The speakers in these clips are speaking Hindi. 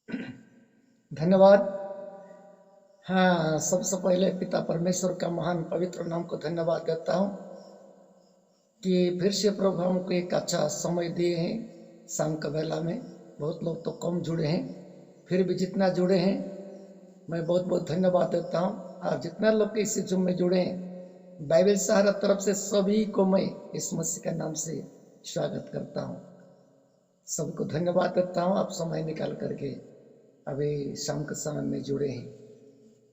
धन्यवाद। हाँ, सबसे पहले पिता परमेश्वर का महान पवित्र नाम को धन्यवाद देता हूँ कि फिर से प्रभु हमको एक अच्छा समय दिए हैं। शाम का वेला में बहुत लोग तो कम जुड़े हैं, फिर भी जितना जुड़े हैं मैं बहुत बहुत धन्यवाद देता हूँ। और जितना लोग इस जुम में जुड़े हैं, बाइबल सहारा तरफ से सभी को मैं इस मसीह के नाम से स्वागत करता हूँ। सबको धन्यवाद देता हूँ, आप समय निकाल करके अभी शाम के समय में जुड़े हैं।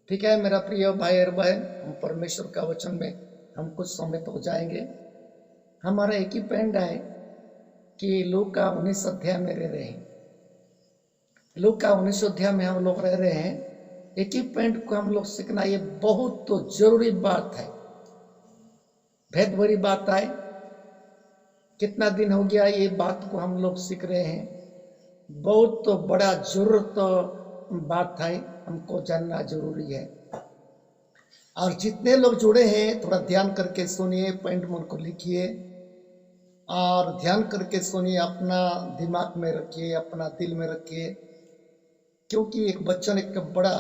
ठीक है मेरा प्रिय भाई और बहन, हम परमेश्वर का वचन में हम कुछ समय तो जाएंगे। हमारा एक ही पॉइंट है कि लूका का 19 अध्याय में रह रहे हैं। लूका का 19 अध्याय में हम लोग रह रहे हैं। एक ही पॉइंट को हम लोग सीखना, ये बहुत तो जरूरी बात है, भेद भरी बात है। कितना दिन हो गया ये बात को हम लोग सीख रहे हैं। बहुत तो बड़ा जरूरत बात है, हमको जानना जरूरी है। और जितने लोग जुड़े हैं थोड़ा ध्यान करके सुनिए, पॉइंट मन को लिखिए और ध्यान करके सुनिए, अपना दिमाग में रखिए, अपना दिल में रखिए। क्योंकि एक वचन एक बड़ा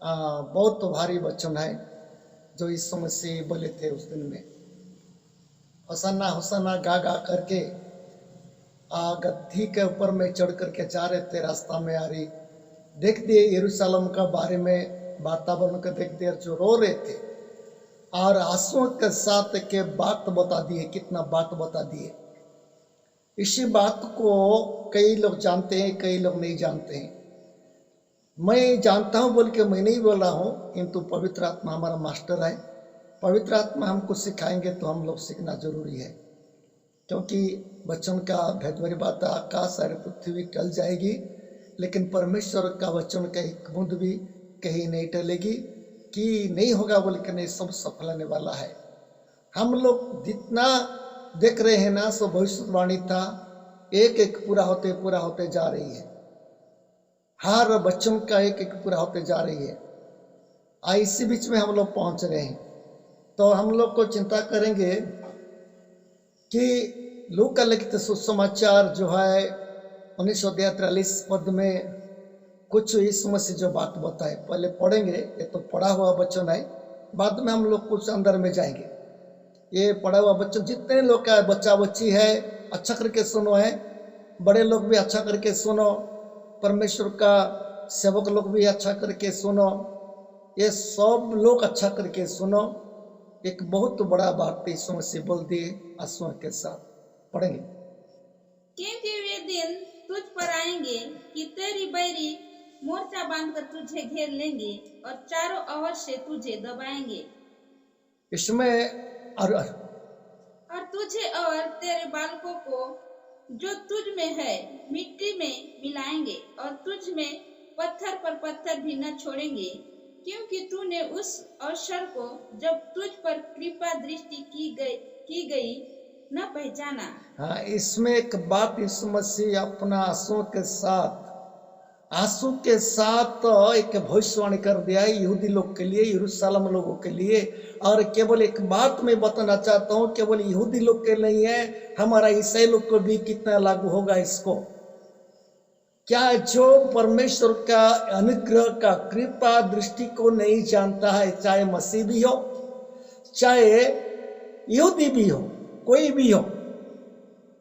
बहुत तो भारी वचन है जो इस समय से बोले थे उस दिन में। होसाना होसाना गा गा करके गद्दी के ऊपर में चढ़ करके जा रहे थे, रास्ता में आ रही देख दिए यरूशलेम का बारे में वातावरण को देख दिए, जो रो रहे थे और आंसुओं के साथ के बात बता दिए, कितना बात बता दिए। इसी बात को कई लोग जानते हैं, कई लोग नहीं जानते हैं। मैं जानता हूं बोल के मैं नहीं बोल रहा हूं, किंतु पवित्र आत्मा हमारा मास्टर है। पवित्र आत्मा हमको सिखाएंगे तो हम लोग सीखना जरूरी है। क्योंकि वचन का भेद भरी बात, आकाश सारी पृथ्वी टल जाएगी लेकिन परमेश्वर का वचन का एक बूंद भी कहीं नहीं टलेगी कि नहीं होगा बोल के नहीं, सब सफल होने वाला है। हम लोग जितना देख रहे हैं ना, सब भविष्यवाणी था, एक एक पूरा होते जा रही है। हर वचन का एक एक पूरा होते जा रही है। इसी बीच में हम लोग पहुंच रहे हैं। तो हम लोग को चिंता करेंगे कि लूका लिखित सुसमाचार जो है 1943 पद में कुछ इस मसीह जो बात बताए, पहले पढ़ेंगे। ये तो पढ़ा हुआ वचन है, बाद में हम लोग कुछ अंदर में जाएंगे। ये पढ़ा हुआ वचन जितने लोग का बच्चा बच्ची है अच्छा करके सुनो है, बड़े लोग भी अच्छा करके सुनो, परमेश्वर का सेवक लोग भी अच्छा करके सुनो, ये सब लोग अच्छा करके सुनो। एक बहुत बड़ा बात इस मसीह बोल दिए आंसुओं के साथ। पढ़ेंगे। क्योंकि वे दिन तुझ पर आएंगे कि तेरी बैरी मोर्चा बांधकर तुझे घेर लेंगे और चारों ओर से तुझे दबाएंगे। इसमें और तुझे और तेरे बालकों को जो तुझ में है मिट्टी में मिलाएंगे और तुझ में पत्थर पर पत्थर भी न छोड़ेंगे, क्योंकि तूने उस अवसर को जब तुझ पर कृपा दृष्टि की गई न पहचाना। हाँ, इसमें एक बात यीशु मसीह अपना आंसू के साथ एक भविष्यवाणी कर दिया है यहूदी लोग के लिए, यरूशलेम लोगों के लिए। और केवल एक बात मैं बताना चाहता हूँ, केवल यहूदी लोग के नहीं है, हमारा ईसाई लोग को भी कितना लागू होगा इसको। क्या जो परमेश्वर का अनुग्रह का कृपा दृष्टि को नहीं जानता है, चाहे मसीह भी हो, चाहे यहूदी भी हो, कोई भी हो,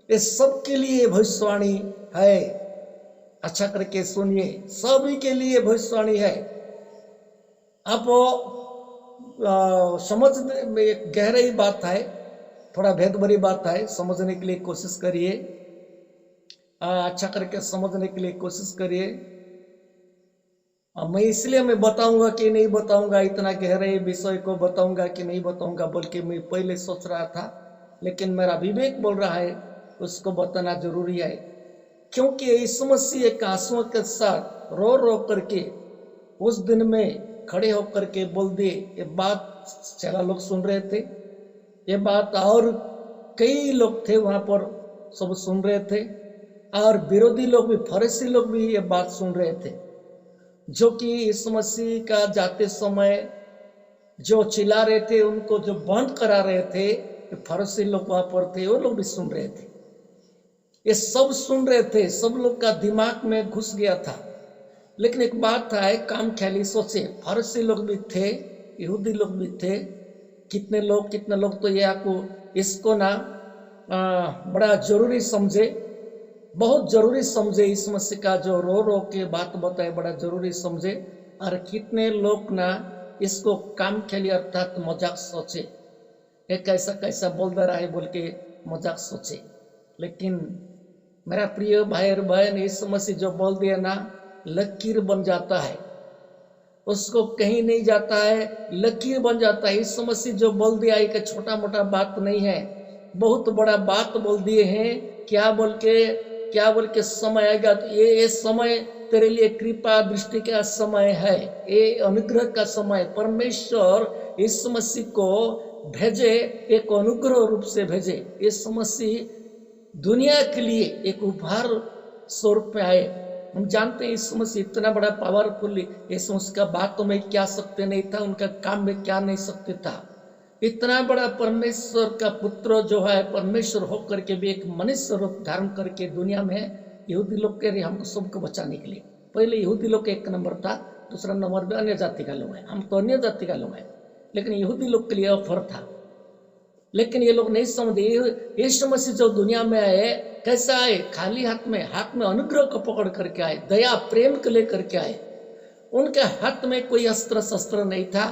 इस सब के लिए भविष्यवाणी है। अच्छा करके सुनिए, सभी के लिए भविष्यवाणी है। आप समझने में एक गहरी बात है, थोड़ा भेद भरी बात है, समझने के लिए कोशिश करिए, अच्छा करके समझने के लिए कोशिश करिए। मैं इसलिए मैं बताऊंगा कि नहीं बताऊंगा, इतना गहरे विषय को बताऊंगा कि नहीं बताऊंगा बोल के मैं पहले सोच रहा था, लेकिन मेरा विवेक बोल रहा है उसको बताना जरूरी है। क्योंकि यीशु मसीह एक आंसुओं के साथ रो रो करके उस दिन में खड़े होकर के बोल दिए। ये बात चला लोग सुन रहे थे, ये बात और कई लोग थे वहां पर, सब सुन रहे थे। और विरोधी लोग भी, फरीसी लोग भी ये बात सुन रहे थे, जो कि यीशु मसीह का जाते समय जो चिल्ला रहे थे, उनको जो बंद करा रहे थे, फरीसी लोग वहां पर थे, वो लोग भी सुन रहे थे। ये सब सुन रहे थे, सब लोग का दिमाग में घुस गया था लेकिन एक बात है, काम ख्याली सोचे, फरसी लोग भी थे, यहूदी लोग भी थे। कितने लोग तो ये आपको इसको ना बड़ा जरूरी समझे, बहुत जरूरी समझे, इस मसीह का जो रो रो के बात बताए बड़ा जरूरी समझे। और कितने लोग ना इसको काम ख्याली अर्थात मजाक सोचे, ये कैसा कैसा बोल दे रहा है बोल के मजाक सोचे। लेकिन मेरा प्रिय भाई और बहन, इस मसीह जो बोल दिया ना, लकीर बन जाता है, उसको कहीं नहीं जाता है, लकीर बन जाता है। इस मसीह जो बोल दिया एक छोटा मोटा बात नहीं है, बहुत बड़ा बात बोल दिए हैं। क्या बोल के समय आएगा, तो ये समय तेरे लिए कृपा दृष्टि का समय है, ये अनुग्रह का समय। परमेश्वर इस मसीह को भेजे, एक अनुग्रह रूप से भेजे। इस मसीह दुनिया के लिए एक उपहार स्वरूप में आए। हम जानते हैं इस मसीह इतना बड़ा पावरफुल, इस मसीह का बातों में क्या सत्य नहीं था, उनका काम में क्या नहीं सत्य था। इतना बड़ा परमेश्वर का पुत्र जो है, परमेश्वर होकर के भी एक मनुष्य रूप धारण करके दुनिया में यहूदी लोग के लिए, हमको सबको बचाने के लिए। पहले यहूदी लोग एक नंबर था, दूसरा नंबर में अन्य जाति का लोग है। हम तो अन्य जाति का लोग हैं, लेकिन यहूदी लोग के लिए ऑफर था। लेकिन ये लोग नहीं समझे, यीशु मसीह जो दुनिया में आए, कैसा आए? खाली हाथ में अनुग्रह को पकड़ करके आए, दया प्रेम को लेकर के आए। उनके हाथ में कोई अस्त्र शस्त्र नहीं था,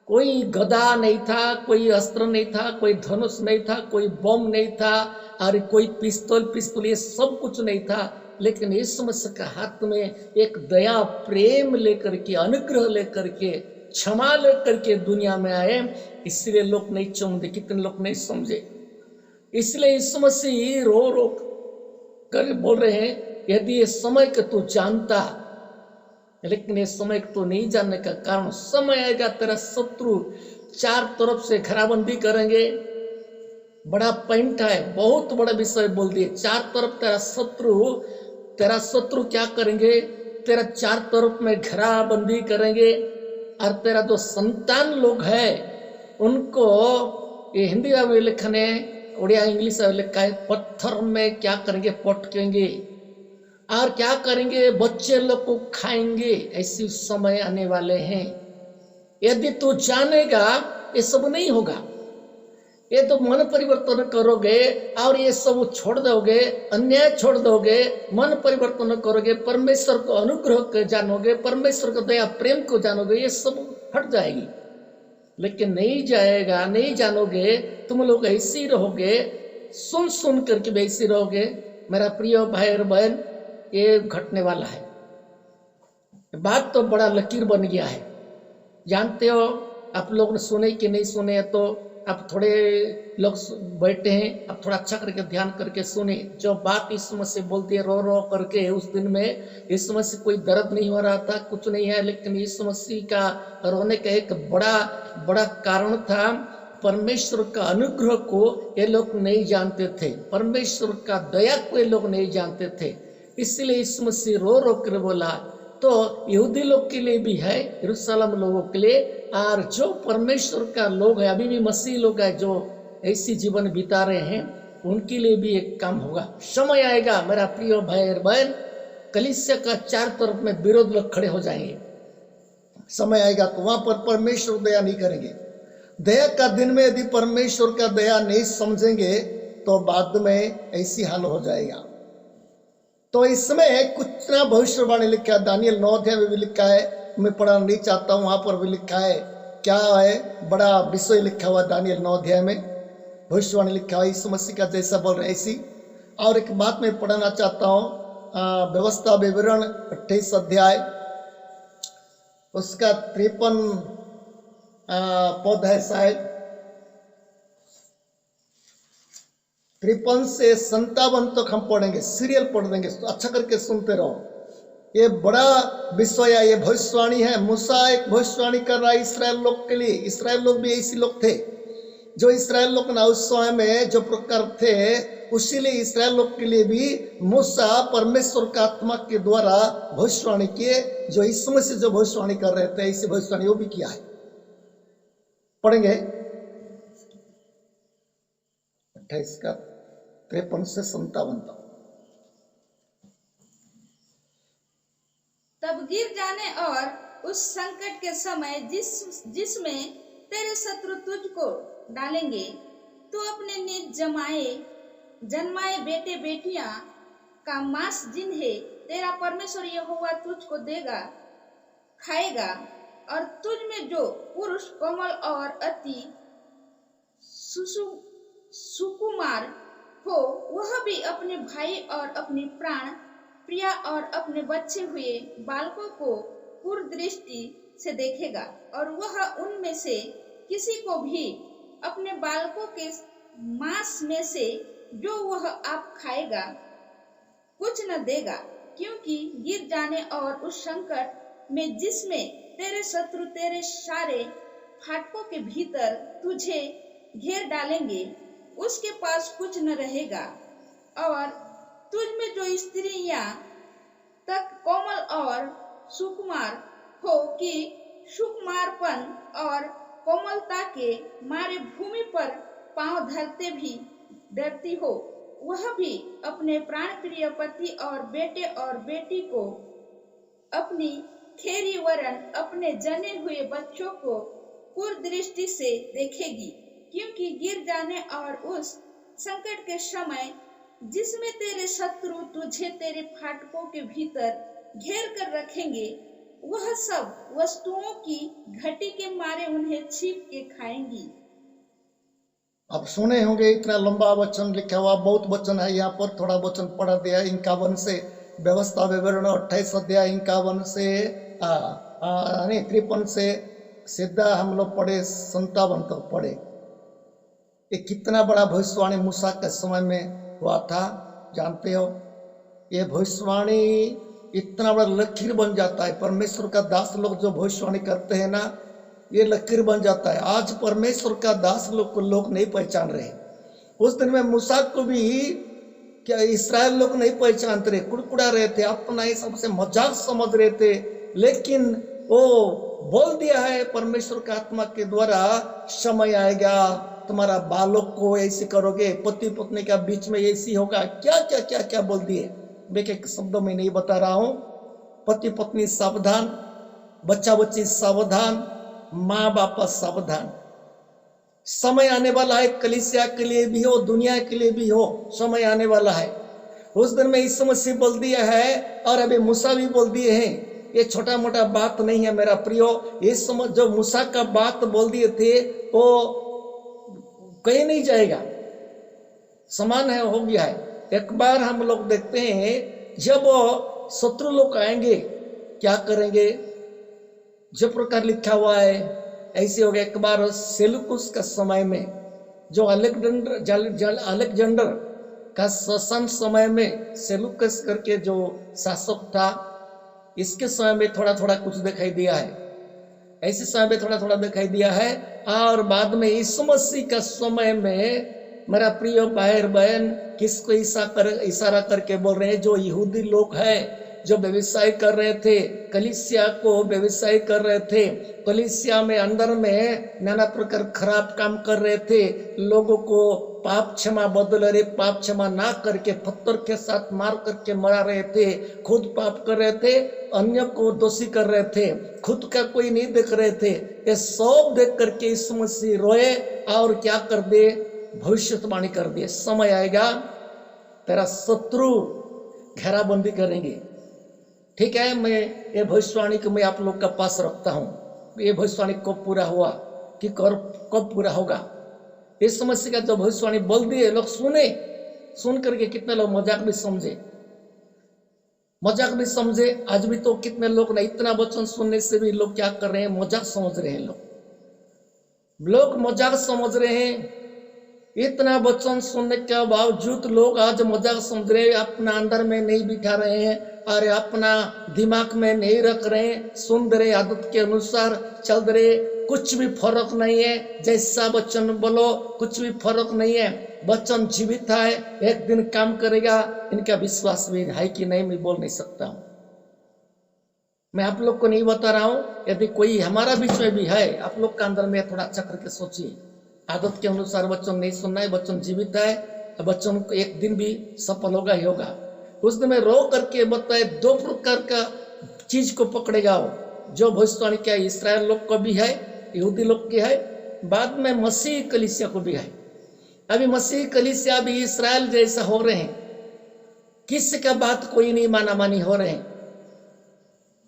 कोई गदा नहीं था, कोई अस्त्र नहीं था, कोई धनुष नहीं था, कोई बम नहीं था, और कोई पिस्तौल ये सब कुछ नहीं था। लेकिन यीशु मसीह के हाथ में एक दया प्रेम लेकर के, अनुग्रह लेकर के, क्षमा लेकर के दुनिया में आए। इसलिए लोग नहीं समझे, कितने लोग नहीं समझे। इसलिए यीशु मसीह रो रो कर बोल रहे हैं, यदि ये समय को तू जानता, लेकिन ये समय को नहीं जानने का कारण, समय आएगा तेरा शत्रु चार तरफ से घेराबंदी करेंगे। बड़ा पॉइंट है, बहुत बड़ा विषय बोल दिए। चार तरफ तेरा शत्रु क्या करेंगे? तेरा चार तरफ में घेराबंदी करेंगे। और तेरा जो संतान लोग है उनको, ये हिंदी में लिखा है, उड़िया इंग्लिश में लिखा है, पत्थर में क्या करेंगे? पटकेंगे। और क्या करेंगे? बच्चे लोग को खाएंगे। ऐसे समय आने वाले हैं। यदि तू जानेगा, ये सब नहीं होगा। ये तो मन परिवर्तन करोगे और ये सब छोड़ दोगे, अन्याय छोड़ दोगे, मन परिवर्तन करोगे, परमेश्वर को अनुग्रह को जानोगे, परमेश्वर को दया प्रेम को जानोगे, ये सब हट जाएगी। लेकिन नहीं जाएगा, नहीं जानोगे, तुम लोग ऐसे ही रहोगे, सुन सुन करके भी ऐसे रहोगे। मेरा प्रिय भाई और बहन, ये घटने वाला है। बात तो बड़ा लकीर बन गया है। जानते हो, आप लोग ने सुने कि नहीं सुने, तो आप थोड़े लोग बैठे हैं, आप थोड़ा अच्छा करके ध्यान करके सुने। जो बात इस मसीह बोलती है रो रो करके, उस दिन में इस मसीह कोई दर्द नहीं हो रहा था, कुछ नहीं है। लेकिन इस मसीह का रोने का एक बड़ा कारण था, परमेश्वर का अनुग्रह को ये लोग नहीं जानते थे, परमेश्वर का दया को ये लोग नहीं जानते थे। इसलिए इस मसीह रो रो कर बोला। तो यहूदी लोग के लिए भी है, यरूशलेम लोगों के लिए, और जो परमेश्वर का लोग है, अभी भी मसीह लोग है जो ऐसी जीवन बिता रहे हैं, उनके लिए भी एक काम होगा। समय आएगा मेरा प्रिय भाई और बहन, कलीसिया का चार तरफ में विरोध लोग खड़े हो जाएंगे। समय आएगा तो वहां पर परमेश्वर दया नहीं करेंगे। दया का दिन में यदि परमेश्वर का दया नहीं समझेंगे तो बाद में ऐसी हाल हो जाएगा। तो इसमें कुछ ना भविष्यवाणी लिखा है, दानियल 9 अध्याय में भी लिखा है, मैं पढ़ना नहीं चाहता हूं, वहां पर भी लिखा है। क्या है? बड़ा विषय लिखा हुआ दानियल 9 अध्याय में, भविष्यवाणी लिखा हुआ यीशु मसीह का जैसा बोल रहे ऐसी। और एक बात मैं पढ़ना चाहता हूं, व्यवस्था विवरण 28 अध्याय, उसका 53 पद है शायद, 53 से 57 तक हम पढ़ेंगे, सीरियल पढ़ देंगे, तो अच्छा करके सुनते रहो। ये बड़ा विषय है, ये भविष्यवाणी है। मूसा एक भविष्यवाणी कर रहा है इसराइल लोग के लिए। इसराइल लोग भी ऐसे लोग थे, जो इसराइल लोग ना उस समय में जो प्रकार थे, उसी लिए इसराइल लोग के लिए भी मूसा परमेश्वर का आत्मा के द्वारा भविष्यवाणी किए, जो यीशु मसीह से जो भविष्यवाणी कर रहे थे, ऐसी भविष्यवाणी वो भी किया है। पढ़ेंगे 28 का 53 से 57 तक। तब गिर जाने और उस संकट के समय जिसमें तेरे शत्रु तुझको डालेंगे, तू अपने निज जन्माए बेटे बेटियां का मांस जिन्हें तेरा परमेश्वर यहोवा तुझको देगा खाएगा, और तुझ में जो पुरुष कोमल और अति सुकुमार हो, वह भी अपने भाई और अपनी प्राण प्रिया और अपने बच्चे हुए बालकों को पूर्ण दृष्टि से देखेगा, और वह उनमें से किसी को भी अपने बालकों के मांस में से जो वह आप खाएगा कुछ न देगा, क्योंकि गिर जाने और उस संकट में जिसमें तेरे शत्रु तेरे सारे फाटकों के भीतर तुझे घेर डालेंगे, उसके पास कुछ न रहेगा। और तुझ में जो स्त्रियां तक कोमल और सुकुमार हो कि सुकुमारपन और कोमलता के मारे भूमि पर पांव धरते भी डरती हो, वह भी अपने प्राण प्रिय पति और बेटे और बेटी को अपनी खेरी वरन अपने जने हुए बच्चों को कुर दृष्टि से देखेगी, क्योंकि गिर जाने और उस संकट के समय जिसमें तेरे शत्रु तुझे तेरे फाटकों के भीतर घेर कर रखेंगे, वह सब वस्तुओं की घटी के मारे उन्हें छीप के खाएंगी। आप सुने होंगे, इतना लंबा वचन लिखा हुआ, बहुत वचन है यहाँ पर, थोड़ा वचन पढ़ा दिया 51 से, व्यवस्था विवरण 28 अध्याय 51 से 53 से सीधा हम लोग पढ़े 57 तक पढ़े। ये कितना बड़ा भविष्यवाणी मूसा के समय में हुआ था, जानते हो? ये भविष्यवाणी इतना बड़ा लकीर बन जाता है। परमेश्वर का दास लोग जो भविष्यवाणी करते हैं ना, ये लकीर बन जाता है। आज परमेश्वर का दास लोग को लोग नहीं पहचान रहे। उस दिन में मूसा को भी क्या इस्राएल लोग नहीं पहचानते रहे, कुड़कुड़ा रहे थे, अपना ही सबसे मजाक समझ रहे थे। लेकिन वो बोल दिया है परमेश्वर का आत्मा के द्वारा, समय आएगा तुम्हारा बालक को ऐसे करोगे, पति पत्नी के बीच में ऐसी होगा, क्या क्या क्या क्या बोल दिए। मैं एक शब्दों में नहीं बता रहा हूं। पति पत्नी सावधान, बच्चा बच्ची सावधान, माँ बाप सावधान। समय आने वाला है, कलीसिया के लिए भी हो, दुनिया के लिए भी हो, समय आने वाला है। उस दिन में यीशु मसीह बोल दिया है, और अभी मूसा भी बोल दिए हैं। ये छोटा मोटा बात नहीं है मेरा प्रियो। ये समझ, जो मूसा का बात बोल दिए थे वो कहीं नहीं जाएगा, समान है, हो गया है। एक बार हम लोग देखते हैं, जब शत्रु लोग आएंगे क्या करेंगे, जो प्रकार लिखा हुआ है ऐसे हो गया। एक बार सेलुकुस का समय में, जो अलेक्जेंडर का शासन समय में, सेलुकस करके जो शासक था, इसके समय में थोड़ा थोड़ा कुछ दिखाई दिया है, ऐसे समय में थोड़ा थोड़ा दिखाई दिया है। और बाद में यीशु मसीह का समय में, मेरा प्रिय भाई बहन, किसको इशारा करके बोल रहे हैं? जो यहूदी लोग हैं, जो व्यवसाय कर रहे थे, कलीसिया को व्यवसाय कर रहे थे, कलीसिया में अंदर में नाना प्रकार खराब काम कर रहे थे, लोगों को पाप क्षमा बदल रहे, पाप क्षमा ना करके पत्थर के साथ मार करके मरा रहे थे, खुद पाप कर रहे थे, अन्य को दोषी कर रहे थे, खुद का कोई नहीं देख रहे थे। ये सब देख करके यीशु मसीह रोए और क्या कर दे? भविष्यवाणी कर दिए, समय आएगा तेरा शत्रु घेराबंदी करेंगे। ठीक है, मैं ये भविष्यवाणी को मैं आप लोग का पास रखता हूं। ये भविष्यवाणी कब पूरा हुआ कि कब पूरा होगा? इस समस्या का जो भविष्यवाणी बोल दिए, लोग सुन करके कितने लोग मजाक भी समझे। आज भी तो कितने लोग ना, इतना वचन सुनने से भी लोग क्या कर रहे हैं? मजाक समझ रहे हैं। लोग मजाक समझ रहे हैं। इतना वचन सुनने के बावजूद लोग आज मजाक समझ रहे हैं, अपना अंदर में नहीं बिठा रहे हैं, और अपना दिमाग में नहीं रख रहे हैं, सुन रहे, आदत के अनुसार चल रहे, कुछ भी फर्क नहीं है। जैसा वचन बोलो कुछ भी फर्क नहीं है। वचन जीवित है, एक दिन काम करेगा। इनका विश्वास भी है कि नहीं, मैं बोल नहीं सकता हूं। मैं आप लोग को नहीं बता रहा हूं। यदि कोई हमारा बीच में भी है, आप लोग का अंदर में थोड़ा अच्छा करके सोचिए। आदत के अनुसार वचन नहीं सुनना है, वचन जीवित है, वचन को एक दिन भी सफल होगा ही होगा। उस दिन में रो करके बताए, दो प्रकार का चीज को पकड़ेगा वो, जो भविष्यवाणी क्या इसराइल लोग को भी है, यहूदी लोग की है, बाद में मसीह कलीसिया को भी है। अभी मसीह कलीसिया भी इसराइल जैसा हो रहे हैं, किसी का बात कोई नहीं माना मानी हो रहे हैं,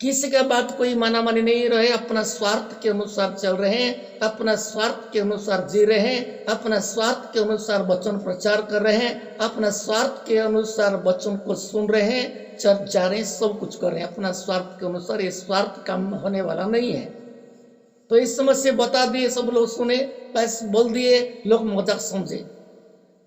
किसी का बात कोई माना मानी नहीं रहे, अपना स्वार्थ के अनुसार चल रहे हैं, अपना स्वार्थ के अनुसार जी रहे हैं, अपना स्वार्थ के अनुसार वचन प्रचार कर रहे हैं, अपना स्वार्थ के अनुसार वचन को सुन रहे हैं, चर्च जा रहे हैं, सब कुछ कर रहे हैं अपना स्वार्थ के अनुसार। ये स्वार्थ काम होने वाला नहीं है। तो इस समस्या बता दिए, सब लोग सुने, बस बोल दिए, लोग मजाक समझे,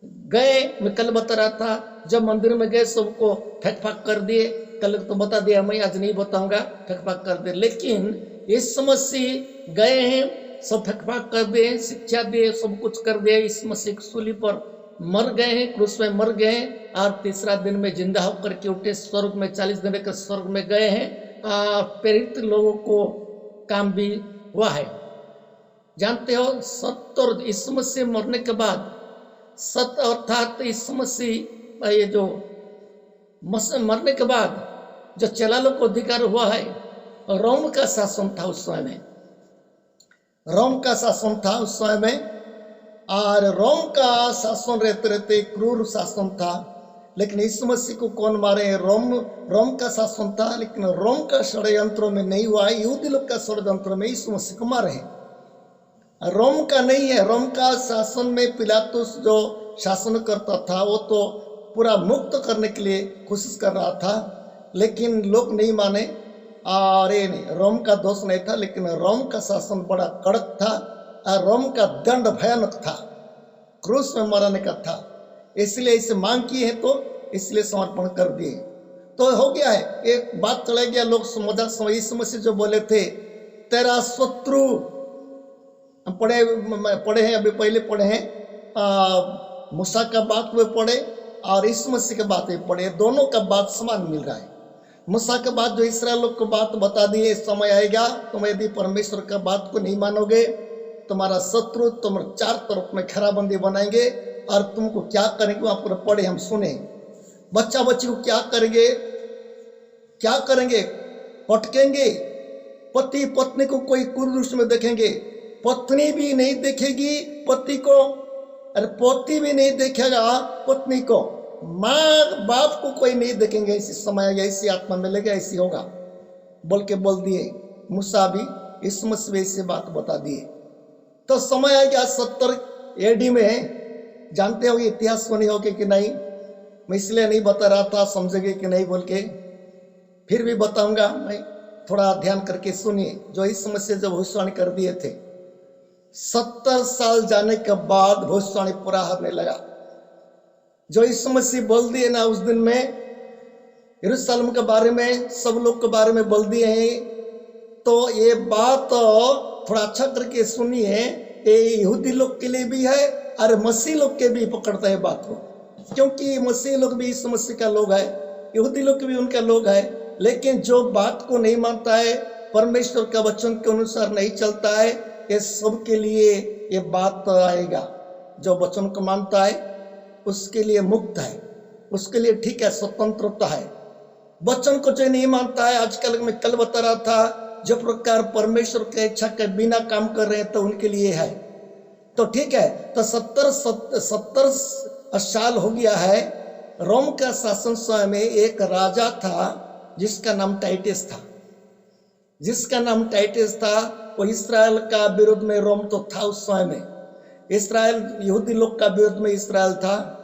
गए। मैं कल बता रहा था, जब मंदिर में गए सबको फेंक फाक कर दिए। कल तो बता दिया, मैं आज नहीं बताऊंगा, फेंक फाक कर दिए। लेकिन इस मसीह गए हैं, सब फेंक फाक कर दिए, शिक्षा दिए, सब कुछ कर दिया। इस मसीह सूली पर मर गए हैं, क्रूस में मर गए हैं, और तीसरा दिन में जिंदा होकर के उठे, स्वर्ग में 40 दिन के स्वर्ग में गए हैं। प्रेरित लोगों को काम भी हुआ है। जानते हो 70 इस मसीह मरने के बाद, अर्थात इस मसीह ये जो मरने के बाद जो चेला लोग को अधिकार हुआ है, रोम का शासन था उस समय में, रोम का शासन था उस समय में। और रोम का शासन रहते रहते क्रूर शासन था। लेकिन इस मसीह को कौन मारे? रोम का शासन था, लेकिन रोम का षड्यंत्रों में नहीं हुआ है, यहूदी लोग का षड्यंत्र में इस मसीह को मारे हैं। रोम का नहीं है। रोम का शासन में पिलातुस जो शासन करता था, वो तो पूरा मुक्त करने के लिए कोशिश कर रहा था, लेकिन लोग नहीं माने। अरे नहीं, रोम का दोष नहीं था, लेकिन रोम का शासन बड़ा कड़क था और रोम का दंड भयानक था, क्रूस में मरने का था। इसलिए इसे मांग की है, तो इसलिए समर्पण कर दिए, तो हो गया है। एक बात चला गया, लोग समझ इस मसीह जो बोले थे, तेरा शत्रु, पढ़े हैं, अभी पहले पढ़े हैं, मूसा का बात में पढ़े और इस मसीह के बात में पढ़े, दोनों का बात समान मिल रहा है। मूसा के बाद जो इसराइल लोग को बात बता दी है, समय आएगा तुम यदि परमेश्वर का बात को नहीं मानोगे, तुम्हारा शत्रु तुम 4 तरफ में घेराबंदी बनाएंगे और तुमको क्या करेंगे, वहां पर पढ़े, हम सुने। बच्चा बच्ची को क्या करेंगे, क्या करेंगे? पटकेंगे। पति पत्नी को कोई कुदृष्टि में देखेंगे, पत्नी भी नहीं देखेगी पति को, अरे पति भी नहीं देखेगा पत्नी को, माँ बाप को कोई नहीं देखेंगे। इसी समय ऐसी आत्मा मिलेगा, ऐसी होगा बोल दिए मूसा भी, इस मसीह से बात बता दिए। तो समय आ गया 70 AD में। जानते हो इतिहास सुनी होगी कि नहीं? मैं इसलिए नहीं बता रहा था, समझेंगे कि नहीं बोल के, फिर भी बताऊंगा मैं, थोड़ा ध्यान करके सुनिए। जो इस मसीह जो भविष्यवाणी कर दिए थे, 70 साल जाने के बाद भविष्यवाणी पूरा होने लगा। जो इस मसीह बोल दिए ना उस दिन में, यरूशलेम के बारे में, सब लोग के बारे में बोल दिए हैं। तो ये बात थोड़ा अच्छा करके सुनिए, ये यहूदी लोग के लिए भी है और मसीह लोग के भी पकड़ता है बात को, क्योंकि मसीह लोग भी इस मसीह का लोग है, यहूदी लोग भी उनका लोग है। लेकिन जो बात को नहीं मानता है, परमेश्वर का वचन के अनुसार नहीं चलता है, ये सब के लिए ये बात आएगा। जो वचन को मानता है उसके लिए मुक्त है, उसके लिए ठीक है, स्वतंत्रता है। वचन को जो नहीं मानता है, आजकल मैं कल बता रहा था, जो प्रकार परमेश्वर के इच्छा के बिना काम कर रहे हैं, तो उनके लिए है। तो ठीक है, तो 70 साल हो गया है। रोम का शासन समय में एक राजा था जिसका नाम टाइटस था, जिसका नाम टाइटस था। वो इसराइल का विरोध में रोम तो था उस समय में, इसराइल यहूदी लोग का विरोध में इसराइल था।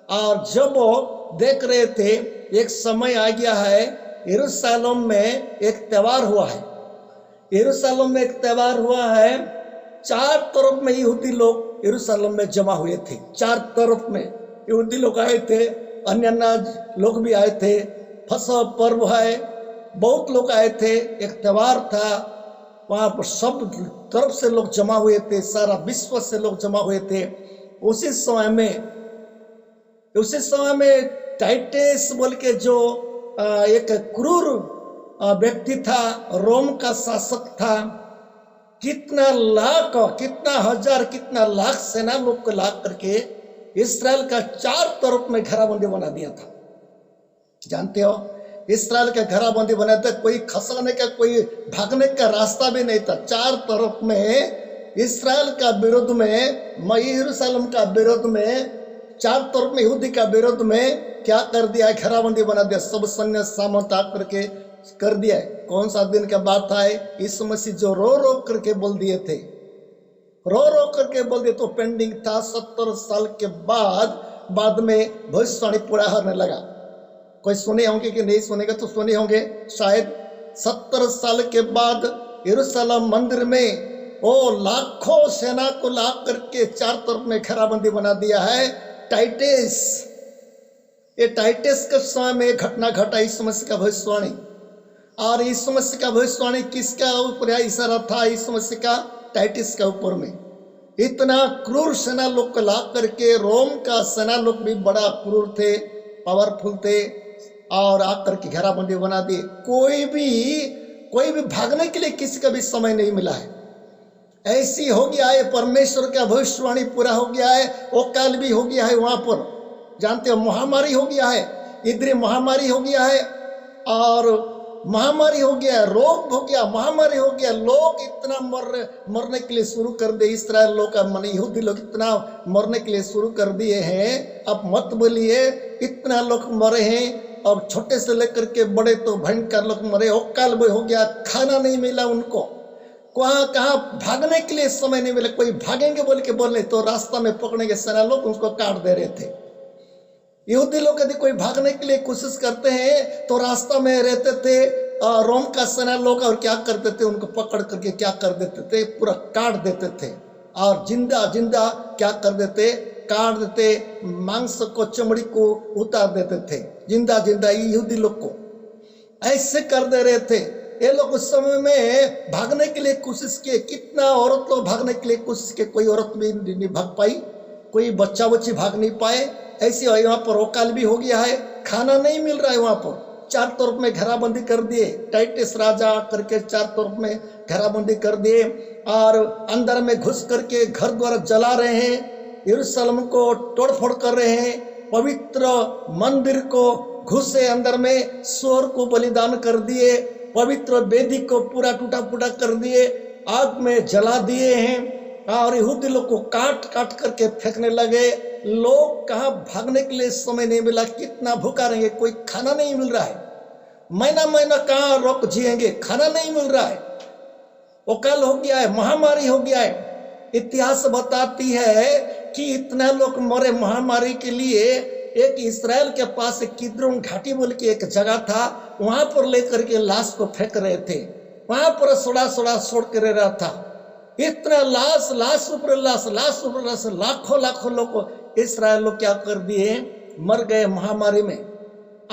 और जब वो देख रहे थे, एक समय आ गया है, यरूशलेम में एक त्योहार हुआ है, यरूशलेम में एक त्योहार हुआ है। 4 तरफ में यहूदी लोग यरूशलेम में जमा हुए थे, 4 तरफ में यहूदी लोग आए थे, अन्य लोग भी आए थे। फसह पर्व है, बहुत लोग आए थे, एक त्योहार था, वहां पर सब तरफ से लोग जमा हुए थे, सारा विश्व से लोग जमा हुए थे। उसी समय में टाइटस बोल के जो एक क्रूर व्यक्ति था, रोम का शासक था, कितना लाख, कितना हजार, कितना लाख सेना लोग को ला करके इसराइल का 4 तरफ में घेराबंदी बना दिया था। जानते हो, इसराइल का घेराबंदी बनाया था, कोई खसाने का कोई भागने का रास्ता भी नहीं था। चार तरफ में इसराइल का विरोध में, यरूशलेम का विरोध में, चार तरफ में यहूदी का विरोध में क्या कर दिया, घेराबंदी बना दिया, सब सैन्य सामंत आकर के कर दिया। कौन सा दिन का बात था? यीशु मसीह जो रो रो करके बोल दिए थे, रो रो करके बोल दिए, तो पेंडिंग था। 70 साल के बाद में भविष्यवाणी पूरा होने लगा। कोई सुने होंगे कि नहीं सुनेगा तो सुने होंगे शायद। 70 साल के बाद यरूशलेम मंदिर में वो लाखों सेना को ला करके चार तरफ में घेराबंदी बना दिया है। टाइटस, ये टाइटस के समय में घटना घटा यीशु मसीह का भविष्यवाणी। और यीशु मसीह का भविष्यवाणी किसका ऊपर इशारा था? यीशु मसीह का टाइटस का ऊपर में। इतना क्रूर सेना लोग को ला करके, रोम का सेना लोग भी बड़ा क्रूर थे, पावरफुल थे, और आकर के घेराबंदी बना दी। कोई भी भागने के लिए किसी का भी समय नहीं मिला है। ऐसी हो गया है, परमेश्वर का भविष्यवाणी पूरा हो गया है। वो काल भी हो गया है वहां पर, जानते हो, महामारी हो गया है, इधर महामारी हो गया है, और महामारी हो गया, रोग हो गया, महामारी हो गया। लोग इतना मरने के लिए शुरू कर दिए, इसराइल लोग का मन, यहूदी लोग इतना मरने के लिए शुरू कर दिए हैं। अब मत बोलिए, इतना लोग मरे हैं। अब छोटे से लेकर के बड़े तो भयंकर लोग मरे। अकाल हो गया, खाना नहीं मिला उनको, कहाँ भागने के लिए समय नहीं मिला। कोई भागेंगे बोल के बोले तो रास्ता में पकड़ेंगे सेना लोग, उसको काट दे रहे थे। यहूदी लोग यदि कोई भागने के लिए कोशिश करते हैं तो रास्ता में रहते थे रोम का सेना लोग, और क्या करते थे, उनको पकड़ करके क्या कर देते थे, पूरा काट देते थे, और जिंदा जिंदा क्या कर देते, काट देते, मांस को, चमड़ी को उतार देते थे, जिंदा जिंदा यहूदी लोग को ऐसे कर दे रहे थे। ये लोग उस समय में भागने के लिए कोशिश किए, कितना औरत लोग भागने के लिए कोशिश किए, कोई औरत भी नहीं भाग पाई, कोई बच्चा बच्ची भाग नहीं पाए। ऐसे वहां पर अकाल भी हो गया है, खाना नहीं मिल रहा है वहां पर। चार तरफ में घेराबंदी कर दिए, टाइटस राजा करके चार तरफ में घेराबंदी कर दिए, और अंदर में घुस करके घर द्वार जला रहे हैं, यरूशलेम को तोड़फोड़ कर रहे हैं, पवित्र मंदिर को घुसे अंदर में, सूअर को बलिदान कर दिए, पवित्र वेदी को पूरा टूटा फूटा कर दिए, आग में जला दिए हैं, और यहूदी लोग को काट काट करके फेंकने लगे। लोग कहाँ भागने के लिए समय नहीं मिला, कितना भूखा रहेंगे, कोई खाना नहीं मिल रहा है, महीना महीना कहाँ रोक जिएंगे, खाना नहीं मिल रहा है, अकाल हो गया है, महामारी हो गया है। इतिहास बताती है कि इतना लोग मरे महामारी के लिए। एक इस्राएल के पास किद्रोन घाटी बोल के एक जगह था, वहां पर लेकर के लाश को फेंक रहे थे, वहां पर सोड़ा सोड़ा छोड़ कर रहा था। इतना लाश ऊपर लाश, लाखों लाखों लोग इसराइल लोग क्या कर दिए, मर गए महामारी में।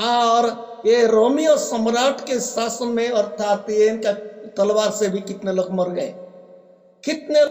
और ये रोमियो सम्राट के शासन में, अर्थात इनका तलवार से भी कितने लोग मर गए, कितने